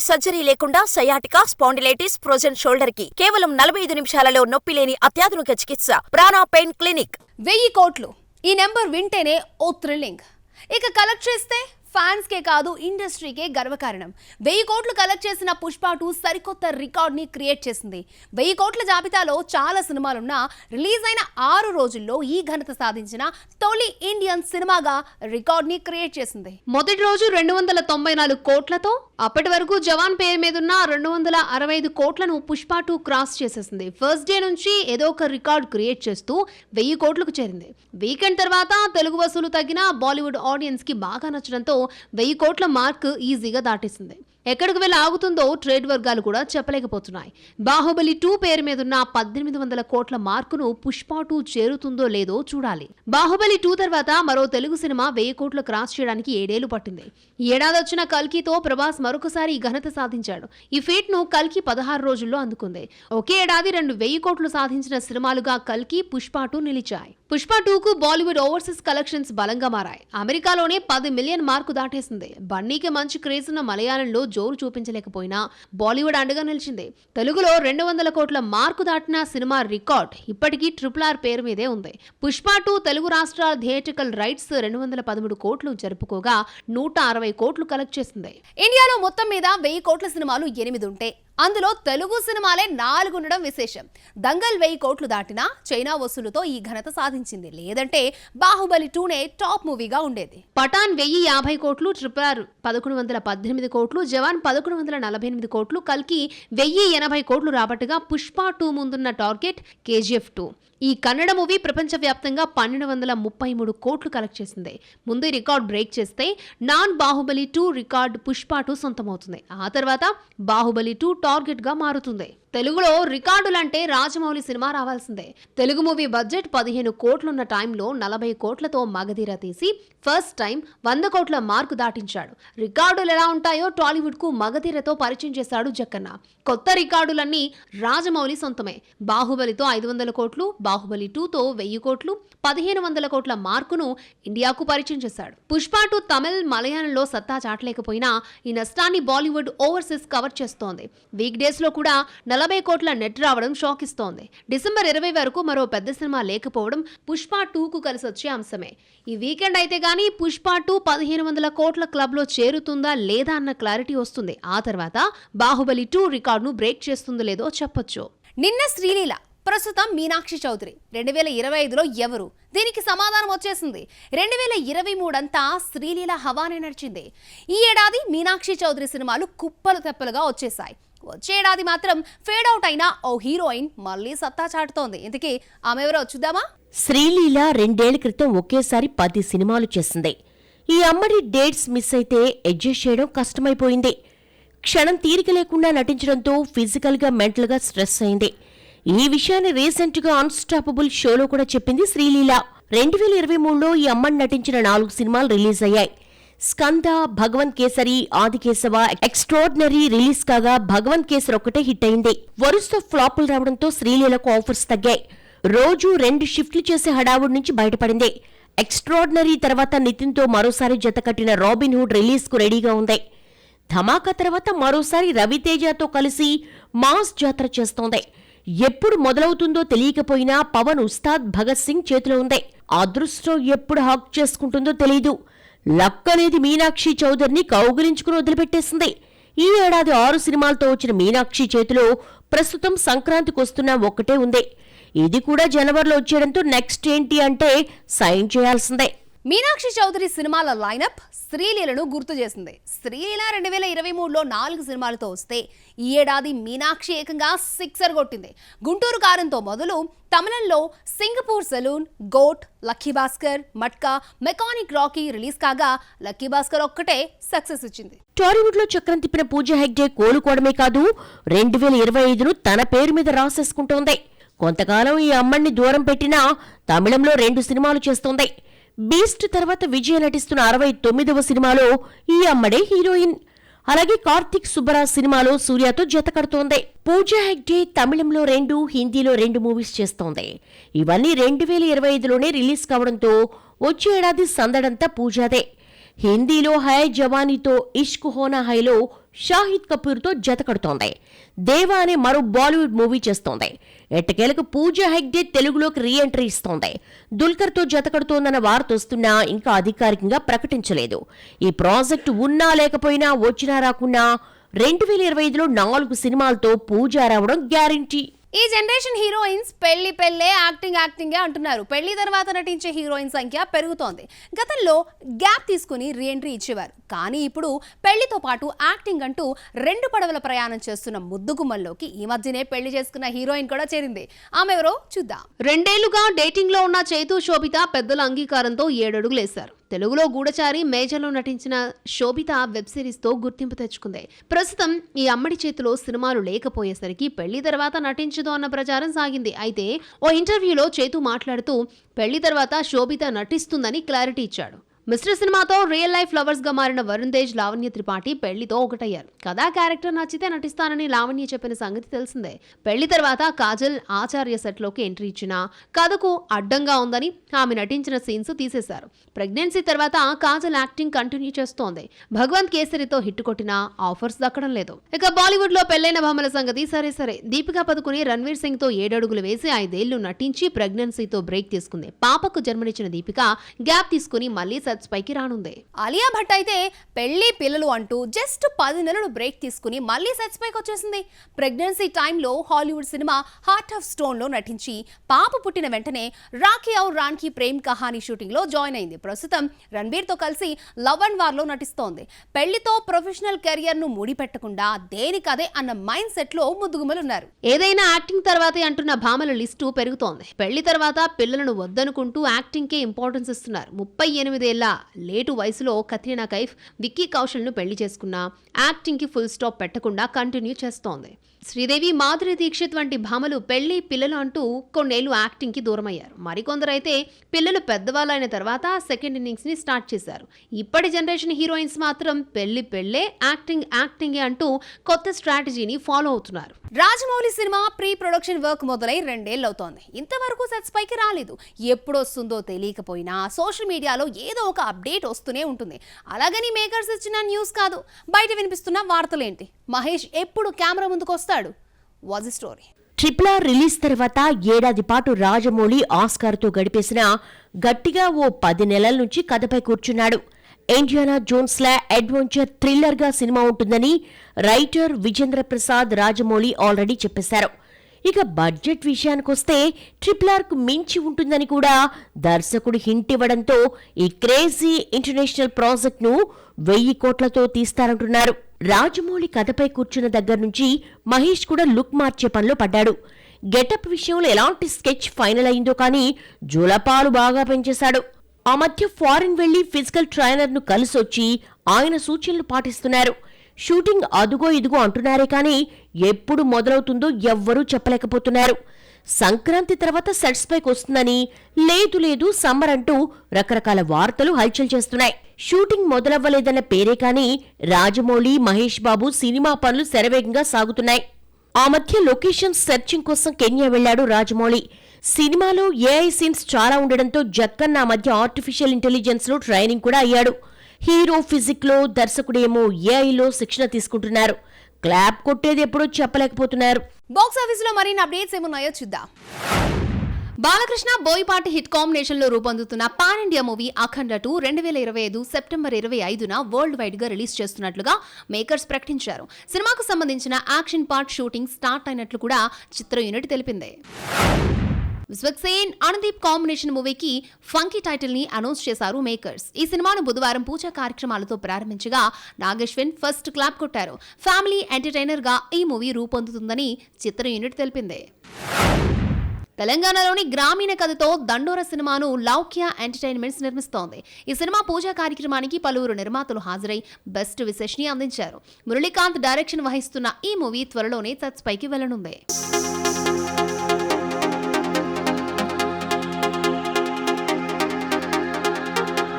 Surgery లేకుండా sciatica, spondylitis, frozen shoulder కి కేవలం 45 నిమిషాలలో నొప్పి లేని అత్యాధునిక చికిత్స ప్రాణ పెయిన్ క్లినిక్. 1000 కోట్లు ఈ నెంబర్ వింటేనే ఓ థ్రిల్లింగ్. ఇక కలెక్ట్ చేస్తే ఫ్యాన్స్ కే కాదు ఇండస్ట్రీకే గర్వకారణం. 1000 కోట్లు కలెక్ట్ చేసిన పుష్ప 2 సరికొత్త రికార్డ్ ని క్రియేట్ చేసింది. 1000 కోట్ల జాబితాలో చాలా సినిమాలున్నా రిలీజ్ అయిన 6 రోజుల్లో ఈ ఘనత సాధించిన తొలి ఇండియన్ సినిమాగా రికార్డ్ ని క్రియేట్ చేసింది. మొదటి రోజు 294 కోట్లతో అప్పటి వరకు జవాన్ పేరు మీదున్న 265 కోట్లను పుష్ప 2 క్రాస్ చేసేసింది. ఫస్ట్ డే నుంచి ఏదో ఒక రికార్డ్ క్రియేట్ చేస్తూ 1000 కోట్లకు చేరింది. వీకెండ్ తర్వాత తెలుగు వసూలు తగ్గిన బాలీవుడ్ ఆడియన్స్ కి బాగా నచ్చడంతో 1000 కోట్ల మార్క్ ఈజీగా దాటేసింది. ఎక్కడికి వెళ్ళి ఆగుతుందో ట్రేడ్ వర్గాలు కూడా చెప్పలేకపోతున్నాయి. బాహుబలి 2 పేరు మీదున్న 1800 కోట్ల మార్కును పుష్ప 2 చేరుతుందో లేదో చూడాలి. బాహుబలి 2 తర్వాత మరో తెలుగు సినిమా 1000 కోట్లు క్రాస్ చేయడానికి 7 ఏళ్లు పట్టింది. ఈ ఏడాది వచ్చిన కల్కితో ప్రభాస్ మరొకసారి ఈ ఘనత సాధించాడు. ఈ ఫీట్ ను కల్కి 16 రోజుల్లో అందుకుంది. ఒకే ఏడాది 1000 కోట్లు సాధించిన సినిమాలుగా కల్కి, పుష్ప 2 నిలిచాయి. పుష్ప 2 కు బాలీవుడ్ ఓవర్సీస్ కలెక్షన్స్ బలంగా మారాయి. అమెరికాలోనే 10 మిలియన్ మార్కు దాటేసింది. బన్నీకి మంచి క్రేజ్ ఉన్న మలయాళంలో జోరు చూపించలేకపోయినా బాలీవుడ్ అండగా నిలిచింది. తెలుగులో 200 కోట్ల మార్కు దాటిన సినిమా రికార్డ్ ఇప్పటికీ RRR పేరు మీదే ఉంది. పుష్ప 2 తెలుగు రాష్ట్రాల థియేట్రికల్ రైట్స్ 213 కోట్లు జరుపుకోగా 160 కోట్లు కలెక్ట్ చేసింది. ఇండియాలో మొత్తం మీద 1000 కోట్ల సినిమాలు 8 ఉంటే అందులో తెలుగు సినిమాలే 4 ఉండడం విశేషం. దంగల్ 1000 కోట్లు దాటినా చైనా వసూలుతో ఈ ఘనత సాధించింది. లేదంటే బాహుబలి 2నే టాప్ మూవీగా ఉండేది. పఠాన్ 1050 కోట్లు, RRR 1118 కోట్లు, జవాన్ 1148 కోట్లు, కల్కి 1080 కోట్లు రాబట్టగా పుష్ప 2 ముందున్న టార్గెట్ KGF 2. ఈ కన్నడ మూవీ ప్రపంచవ్యాప్తంగా 1233 కోట్లు కలెక్ట్ చేసింది. ముందు రికార్డ్ బ్రేక్ చేస్తే నాన్ బాహుబలి 2 రికార్డ్ పుష్ప 2 సొంతమవుతుంది. ఆ తర్వాత బాహుబలి 2 టార్గెట్ గా మారుతుంది. తెలుగులో రికార్డులంటే రాజమౌళి సినిమా రావాల్సిందే. తెలుగు మూవీ బడ్జెట్ 15 కోట్లున్న టైంలో 40 కోట్లతో మగధీర తీసి ఫస్ట్ టైం 100 కోట్ల మార్కు దాటించాడు. రికార్డులు ఎలా ఉంటాయో టాలీవుడ్ కు మగధీరతో పరిచయం చేశాడు జక్కన్న. కొత్త రికార్డులన్నీ రాజమౌళి సొంతమే. బాహుబలితో 500 కోట్లు, బాహుబలి 2తో 1000 కోట్లు, 1500 కోట్ల మార్కును ఇండియాకు పరిచయం చేశాడు. పుష్ప 2 తమిళ్, మలయాళంలో సత్తా చాటలేకపోయినా ఈ నష్టాన్ని బాలీవుడ్ ఓవర్సీస్ కవర్ చేస్తోంది. వీక్ డేస్ లో కూడా 40 కోట్ల నెట్ రావడం షాక్ ఇస్తోంది. డిసెంబర్ 20 వరకు మరో పెద్ద సినిమా లేకపోవడం పుష్ప 2కు కలిసి వచ్చే అంశమే. ఈ వీకెండ్ అయితే గానీ పుష్ప 2 1500 కోట్ల క్లబ్ లో చేరుతుందా లేదా అన్న క్లారిటీ వస్తుంది. ఆ తర్వాత బాహుబలి 2 రికార్డును బ్రేక్ చేస్తుందో లేదో చెప్పొచ్చు. నిన్న శ్రీలీల, ప్రస్తుతం మీనాక్షి చౌదరి. 2025లో ఎవరు? దీనికి సమాధానం వచ్చేసింది. 2023 అంతా శ్రీలీల హవానే నడిచింది. ఈ ఏడాది మీనాక్షి చౌదరి సినిమాలు కుప్పలు తెప్పలుగా వచ్చేసాయి. వచ్చే ఏడాది మాత్రం ఫేడ్ అవుట్ అయిన ఓ హీరోయిన్ మళ్ళీ సత్తా చాటుతోంది. ఇంతకీ ఆమె ఎవరో చూద్దామా? శ్రీలీల 2 ఏళ్ల క్రితం ఒకేసారి 10 సినిమాలు చేసింది. ఈ అమ్మడి డేట్స్ మిస్ అయితే అడ్జస్ట్ చేయడం కష్టమైపోయింది. క్షణం తీరిక లేకుండా నటించడంతో ఫిజికల్ గా మెంటల్ గా స్ట్రెస్ అయింది. ఈ విషయాన్ని రీసెంట్ గా అన్స్టాపబుల్ షోలో కూడా చెప్పింది శ్రీలీల. 2023లో ఈ అమ్మని నటించిన 4 సినిమాలు రిలీజ్ అయ్యాయి. స్కంద, భగవంత్ కేసరి, ఆదికేశవ, ఎక్స్ట్రార్డినరీ రిలీజ్ కాగా భగవంత్ కేసరి ఒక్కటే హిట్ అయింది. వరుస ఫ్లాపులు రావడంతో శ్రీలీలకు ఆఫర్స్ తగ్గాయి. రోజు 2 షిఫ్ట్లు చేసే హడావుడి నుంచి బయటపడింది. ఎక్స్ట్రార్డినరీ తర్వాత నితిన్తో మరోసారి జత కట్టిన రాబిన్ హుడ్ రిలీజ్ కు రెడీగా ఉంది. ధమాకా తర్వాత మరోసారి రవితేజతో కలిసి మాస్ జాతర చేస్తోంది. ఎప్పుడు మొదలవుతుందో తెలియకపోయినా పవన్, ఉస్తాద్ భగత్ సింగ్ చేతిలో ఉంది. అదృష్టం ఎప్పుడు హాక్ చేసుకుంటుందో తెలీదు. లక్ అనేది మీనాక్షి చౌదరిని కౌగిలించుకుని వదిలిపెట్టేసింది. ఈ ఏడాది 6 సినిమాలతో వచ్చిన మీనాక్షి చేతిలో ప్రస్తుతం సంక్రాంతికి వస్తున్న ఒక్కటే ఉంది. ఇది కూడా జనవరిలో వచ్చేయడంతో నెక్స్ట్ ఏంటి అంటే సైన్ చేయాల్సిందే. మీనాక్షి చౌదరి సినిమాల లైనప్ శ్రీలీలను గుర్తు చేసింది. శ్రీలీల 2023లో 4 సినిమాలతో వస్తే ఈ ఏడాది మీనాక్షి ఏకంగా 6 కొట్టింది. గుంటూరు కారంతో మొదలు తమిళంలో Singapore saloon, goat, lucky Bhaskar, Matka, mechanic Rocky release కాగా లక్కీ భాస్కర్ ఒక్కటే సక్సెస్ ఇచ్చింది. టాలీవుడ్ లో చక్రం తిప్పిన పూజా హెగ్డే కోలుకోవడమే కాదు 2025ను తన పేరు మీద రాసేసుకుంటోంది. కొంతకాలం ఈ అమ్మడిని దూరం పెట్టినా తమిళంలో 2 సినిమాలు చేస్తోంది. బీస్ట్ తర్వాత విజయ నటిస్తున్న 69వ సినిమాలో ఈ అమ్మడే హీరోయిన్. అలాగే కార్తిక్ సుబ్బరాజ్ సినిమాలో సూర్యతో జత కడుతోంది. పూజా హెగ్డే తమిళంలో 2, హిందీలో 2 మూవీస్ చేస్తోంది. ఇవన్నీ 2025లోనే రిలీజ్ కావడంతో వచ్చే ఏడాది సందడంతా పూజాదే. హిందీలో హై జవానీతో ఇష్క్ హోనా హైలో షాహిద్ కపూర్తో జతకడుతోంది. దేవా అనే మరో బాలీవుడ్ మూవీ చేస్తోంది. ఎట్టకేలకు పూజా హెగ్డే తెలుగులోకి రీఎంట్రీ ఇస్తోంది. దుల్కర్తో జతకడుతోందన్న వార్త వస్తున్నా ఇంకా అధికారికంగా ప్రకటించలేదు. ఈ ప్రాజెక్టు ఉన్నా లేకపోయినా వచ్చినా రాకున్నా 2025లో 4 సినిమాలతో పూజ రావడం గ్యారంటీ. ఈ జనరేషన్ హీరోయిన్స్ పెళ్లే యాక్టింగే అంటున్నారు. పెళ్లి తర్వాత నటించే హీరోయిన్ సంఖ్య పెరుగుతోంది. గతంలో గ్యాప్ తీసుకుని రీఎంట్రీ ఇచ్చేవారు. కానీ ఇప్పుడు పెళ్లితో పాటు యాక్టింగ్ అంటూ 2 పడవల ప్రయాణం చేస్తున్న ముద్దుగుమ్మల్లోకి ఈ మధ్యనే పెళ్లి చేసుకున్న హీరోయిన్ కూడా చేరింది. ఆమె ఎవరో చూద్దాం. 2 ఏళ్లుగా డేటింగ్ లో ఉన్న చైతు శోభిత పెద్దల అంగీకారంతో 7 అడుగులేశారు. తెలుగులో గూఢచారి మేజర్లో నటించిన శోభిత వెబ్ సిరీస్ తో గుర్తింపు తెచ్చుకుంది. ప్రస్తుతం ఈ అమ్మడి చేతిలో సినిమాలు లేకపోయేసరికి పెళ్లి తర్వాత నటించదు అన్న ప్రచారం సాగింది. అయితే ఓ ఇంటర్వ్యూలో చైతు మాట్లాడుతూ పెళ్లి తర్వాత శోభిత నటిస్తుందని క్లారిటీ ఇచ్చాడు. మిస్టర్ సినిమాతో రియల్ లైఫ్ లవర్స్ గా మారిన వరుణ్ తేజ్, లావణ్య త్రిపాఠి పెళ్లితో ఒకటయ్యారు. కథా క్యారెక్టర్ నచ్చితే నటిస్తానని లావణ్య చెప్పిన సంగతి తెలిసిందే. పెళ్లి తర్వాత కాజల్ ఆచార్య సెట్ లోకి ఎంట్రీ ఇచ్చినా కథకు అడ్డంగా ఉందని ఆమె నటించిన సీన్స్ తీసేశారు. ప్రెగ్నెన్సీ తర్వాత కాజల్ యాక్టింగ్ కంటిన్యూ చేస్తోంది. భగవంత్ కేసరితో హిట్ కొట్టినా ఆఫర్స్ దక్కడం లేదు. ఇక బాలీవుడ్ లో పెళ్లైన భామల సంగతి సరే దీపికా పదుకుని రణ్వీర్ సింగ్ తో 7 అడుగులు వేసి 5 ఏళ్లు నటించి ప్రెగ్నెన్సీతో బ్రేక్ తీసుకుంది. పాపకు జన్మనిచ్చిన దీపిక గ్యాప్ తీసుకుని మళ్లీ పైకి రానుంది. ఆలియా భట్ అయితే పెళ్లి పిల్లలు అంటూ జస్ట్ 10 నెలలు బ్రేక్ తీసుకుని మళ్లీ సెట్స్ పైకి వచ్చేసింది. ప్రెగ్నెన్సీ టైంలో Hollywood cinema heart of stone లో నటించి పాప పుట్టిన వెంటనే రాఖీ ఔర్ రాన్కీ ప్రేమ్ కహానీ షూటింగ్ లో జాయిన్ అయింది. ప్రస్తుతం రణ్బీర్ తో కలిసి లవ్ అండ్ వార్ లో నటిస్తోంది. పెళ్లితో ప్రొఫెషనల్ కెరియర్ ను ముడిపెట్టకుండా దేనికదే అన్న మైండ్ సెట్ లో ముద్దుగుమలున్నారు. ఏదైనా యాక్టింగ్ తర్వాతే అంటున్న భామల లిస్టు పెరుగుతోంది. పెళ్లి తర్వాత పిల్లలను వద్దనుకుంటూ యాక్టింగ్ కే ఇంపార్టెన్స్ ఇస్తున్నారు. 38 ఏళ్ల లేటు వయసులో కత్రినా కైఫ్ విక్కీ కౌశల్ ను పెళ్లి చేసుకున్నా యాక్టింగ్ కి ఫుల్ స్టాప్ పెట్టకుండా కంటిన్యూ చేస్తోంది. శ్రీదేవి, మాధురి దీక్షిత్ వంటి భామలు పెళ్లి పిల్లలు అంటూ కొన్నేళ్లు యాక్టింగ్ కి దూరమయ్యారు. మరికొందరైతే పిల్లలు పెద్దవాళ్ళైన తర్వాత సెకండ్ ఇన్నింగ్స్ ని స్టార్ట్ చేశారు. ఇప్పటి జనరేషన్ హీరోయిన్స్ మాత్రం పెళ్లే యాక్టింగే అంటూ కొత్త స్ట్రాటజీని ఫాలో అవుతున్నారు. Rajamouli cinema pre production work మొదలై 2 ఏళ్ళు అవుతోంది. ఇంతవరకు సెట్స్ పైకి రాలేదు. ఎప్పుడొస్తుందో తెలియకపోయినా సోషల్ మీడియాలో ఏదో ఒక అప్డేట్ వస్తూనే ఉంటుంది. అలాగని మేకర్స్ ఇచ్చిన న్యూస్ కాదు, బయట వినిపిస్తున్న వార్తలేంటి. మహేష్ ఎప్పుడు కెమెరా ముందుకు వస్తాడు? Was story. RRR రిలీజ్ తర్వాత ఏడాది పాటు రాజమౌళి ఆస్కార్తో గడిపేసిన గట్టిగా ఓ 10 నెలల నుంచి కథపై కూర్చున్నాడు. ఇండియానా జోన్స్లా అడ్వెంచర్ థ్రిల్లర్ గా సినిమా ఉంటుందని రైటర్ విజేంద్ర ప్రసాద్ రాజమౌళి ఆల్రెడీ చెప్పేశారు. ఇక బడ్జెట్ విషయానికొస్తే RRR కు మించి ఉంటుందని కూడా దర్శకుడు హింట్ ఇవ్వడంతో ఈ క్రేజీ ఇంటర్నేషనల్ ప్రాజెక్ట్ ను 1000 కోట్లతో తీస్తారంటున్నారు. రాజమౌళి కథపై కూర్చున్న దగ్గర నుంచి మహేష్ కూడా లుక్ మార్చే పనిలో పడ్డాడు. గెటప్ విషయంలో ఎలాంటి స్కెచ్ ఫైనల్ అయిందో కానీ జులపాలు బాగా పెంచేశాడు. ఆ మధ్య ఫారిన్ వెళ్లి ఫిజికల్ ట్రైనర్ ను కలిసొచ్చి ఆయన సూచనలు పాటిస్తున్నారు. షూటింగ్ అదుగో ఇదిగో అంటున్నారే కానీ ఎప్పుడు మొదలవుతుందో ఎవ్వరూ చెప్పలేకపోతున్నారు. సంక్రాంతి తర్వాత సెట్స్ పైకి వస్తుందని, లేదు సమ్మర్ అంటూ రకరకాల వార్తలు హల్చల్ చేస్తున్నాయి. షూటింగ్ మొదలవ్వలేదన్న పేరే కానీ రాజమౌళి, మహేష్ బాబు సినిమా పనులు శరవేగంగా సాగుతున్నాయి. ఆ మధ్య లొకేషన్ సెర్చింగ్ కోసం కెన్యా వెళ్లాడు రాజమౌళి. సినిమాలో ఏఐ సీన్స్ చాలా ఉండడంతో జక్కన్న ఆ మధ్య ఆర్టిఫిషియల్ ఇంటెలిజెన్స్ లో ట్రైనింగ్ కూడా అయ్యాడు. హీరో ఫిజిక్ లో, దర్శకుడేమో ఏఐలో శిక్షణ తీసుకుంటున్నారు. క్లాప్ కొట్టేది ఎప్పుడో చెప్పలేకపోతున్నారు. బాక్స్ ఆఫీస్ లో మరిన్ని అప్డేట్స్ ఏమున్నాయో చూద్దాం. బాలకృష్ణ బోయపాటి హిట్ కాంబినేషన్ లో రూపొందుతున్న పాన్ ఇండియా మూవీ అఖండ 2 2025 సెప్టెంబర్ 25న వరల్డ్ వైడ్ గా రిలీజ్ చేస్తున్నట్లుగా మేకర్స్ ప్రకటించారు. సినిమాకు సంబంధించిన యాక్షన్ పార్ట్ షూటింగ్ స్టార్ట్ అయినట్లు కూడా చిత్ర యూనిట్ తెలిపింది. విశ్వక్సేన్, అనుదీప్ కాంబినేషన్ మూవీకి ఫంకీ టైటిల్ ని అనౌన్స్ చేశారు మేకర్స్. ఈ సినిమాను బుధవారం పూజా కార్యక్రమాలతో ప్రారంభించగా నాగేశ్వన్ ఫస్ట్ క్లాప్ కొట్టారు. ఫ్యామిలీ ఎంటర్టైనర్ గా ఈ మూవీ రూపొందుతుందని చిత్ర యూనిట్ తెలిపింది. తెలంగాణలోని గ్రామీణ కథతో దండోర సినిమాను లౌక్య ఎంటర్టైన్మెంట్స్ నిర్మిస్తోంది. ఈ సినిమా పూజా కార్యక్రమానికి పలువురు నిర్మాతలు హాజరై బెస్ట్ విశేష్ ని అందించారు. మురళీకాంత్ డైరెక్షన్ వహిస్తున్న ఈ మూవీ త్వరలోనే సెట్స్ పైకి వెళ్లనుంది.